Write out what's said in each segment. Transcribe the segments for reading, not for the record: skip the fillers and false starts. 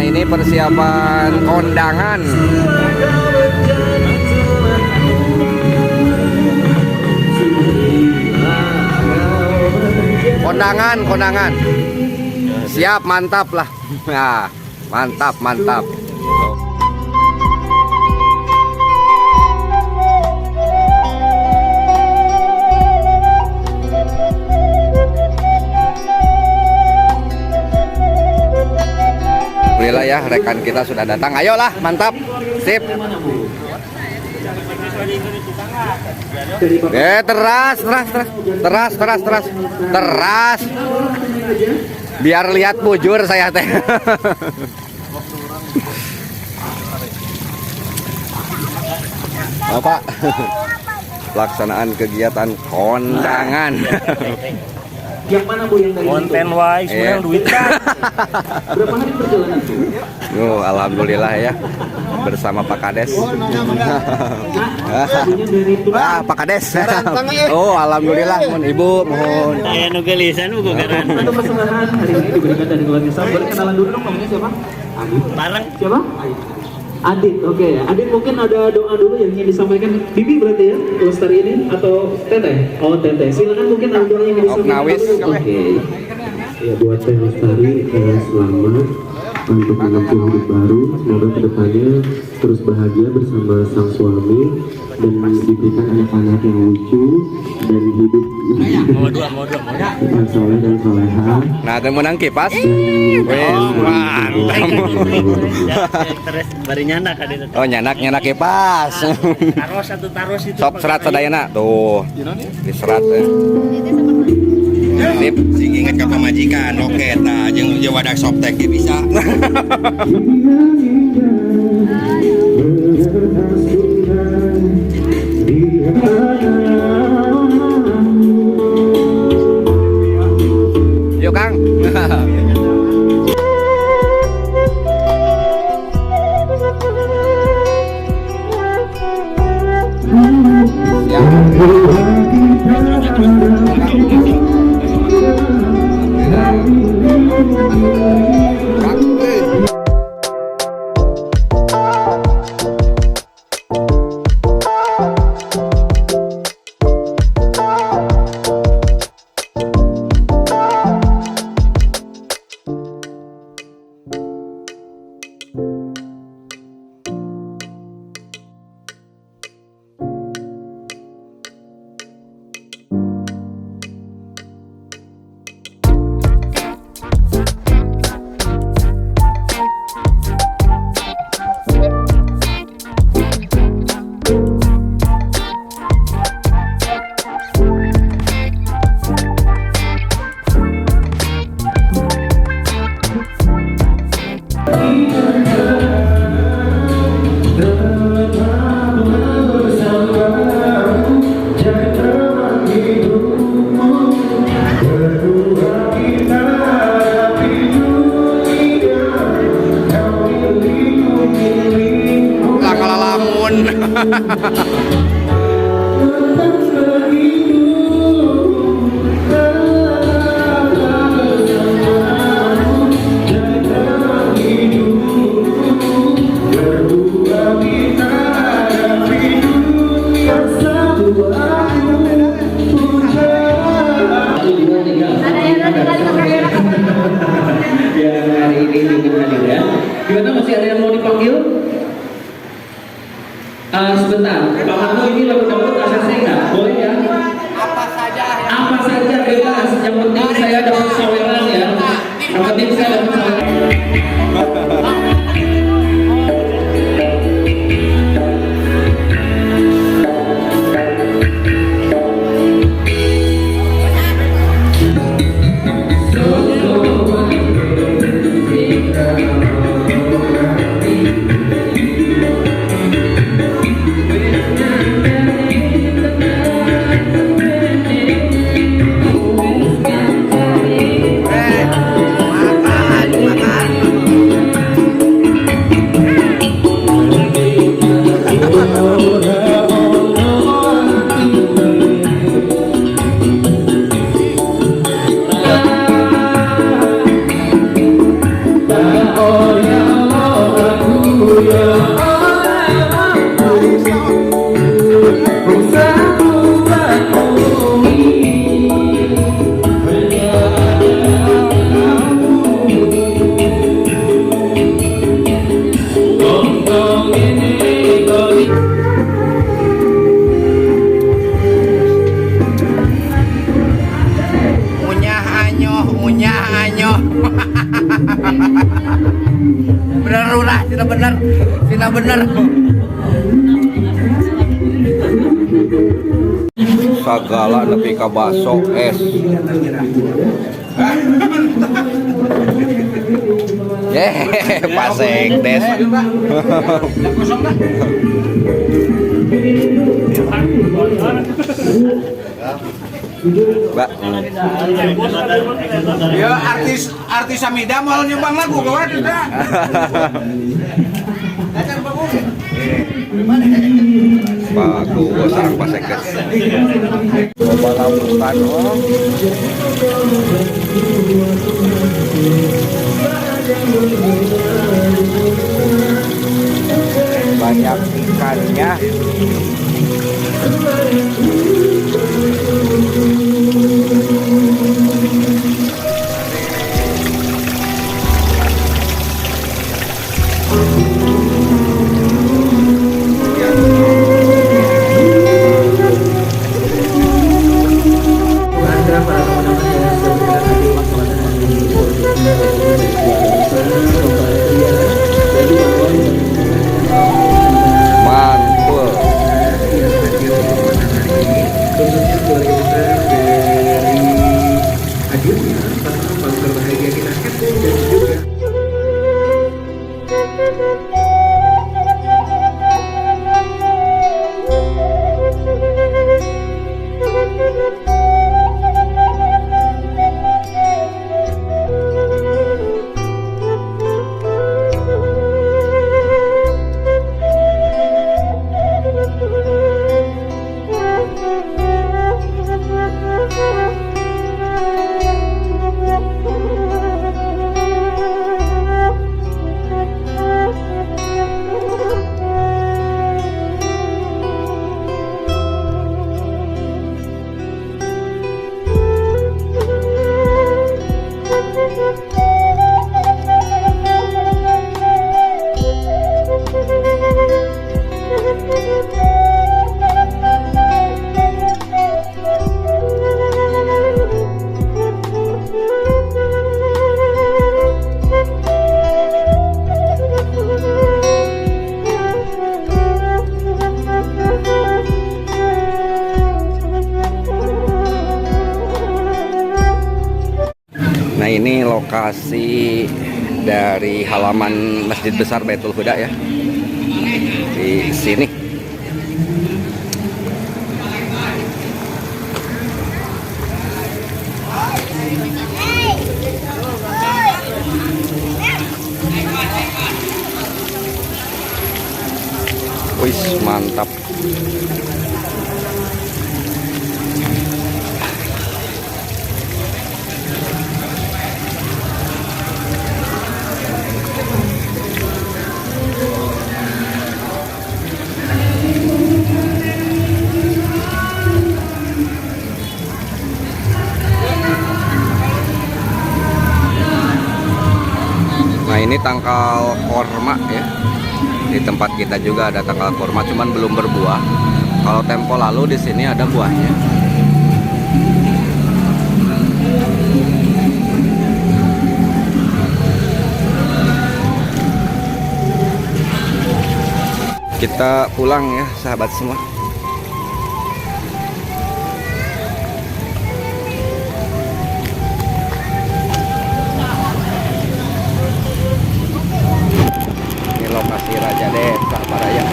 ini persiapan kondangan. Kondangan. Siap, mantap lah. Nah, mantap. Alhamdulillah ya, rekan kita sudah datang. Ayolah, mantap. Sip. Teras. Biar lihat bujur saya teh. Bapak, pelaksanaan kegiatan kondangan. Yang mana Bu yang dari konten wise sebenarnya duit kan. Berapa hari perjalanan Bu? Alhamdulillah ya, bersama Pak Kades. Pak Kades. Alhamdulillah, mohon Ibu, mohon. Saya nugelisan Bu garan. Untuk persembahkan hari ini diberikan dari keluarga Sabar. Kenalan dulu dong, namanya siapa? Adit. Bareng. Siapa? Adit, oke. Adit mungkin ada doa dulu yang ingin disampaikan. Bibi berarti ya, Lestari ini atau Teteh? Oh Teteh, silakan mungkin ada doa yang ingin disampaikan. Oke. Ya buat Teh Lestari, selamat untuk menempuh hidup baru. Semoga kedepannya terus bahagia bersama sang suami dan diberikan anak-anak yang lucu dan hidup yang soleh dan soleha. Nah, itu menang kipas. Mantap. Terus bari nyanak ada. Oh, nyanak kipas. Taros itu. Sok serat sadayana. Tuh. Diserat. Ini sing inget ke pamajikan loket nah jeung wadah softtek bisa. Yuk Kang. Gimana, masih ada yang mau dipanggil? Sebentar, Pak Marco ini lagu dangdut asal saya nggak? Boleh ya? Apa saja bebas, yang penting saya dapat saweran ya. Yang penting saya dapat saweran. Cina bener. Cina bener. Sagala nepi ka baso es. Pasek des. Mbak. Ya artis Samida mau nyumbang lagu kawan kita. Bagus sarang pasek des. Coba lakukan banyak ikannya. Mantul. Nah, ini lokasi dari halaman Masjid Besar Baitul Huda ya. Di sini. Wis, mantap. Nah, ini tangkal korma ya. Di tempat kita juga ada tangkal korma, cuman belum berbuah. Kalau tempo lalu di sini ada buahnya. Kita pulang ya, sahabat semua. Lokasi Raja Desa Baraya.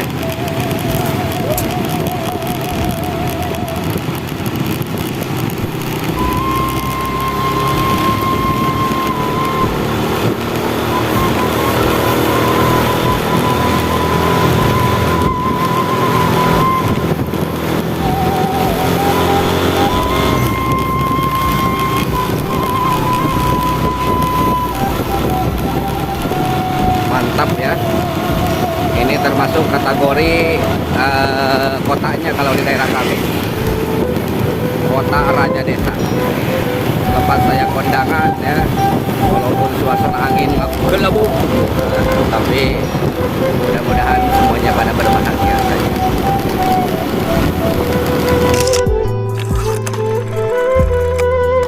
Mantap ya. Ini termasuk kategori kotanya kalau di daerah kami, kota Raja Desa. Tempat saya kondangan ya, walaupun suasana angin gelembung, tapi mudah-mudahan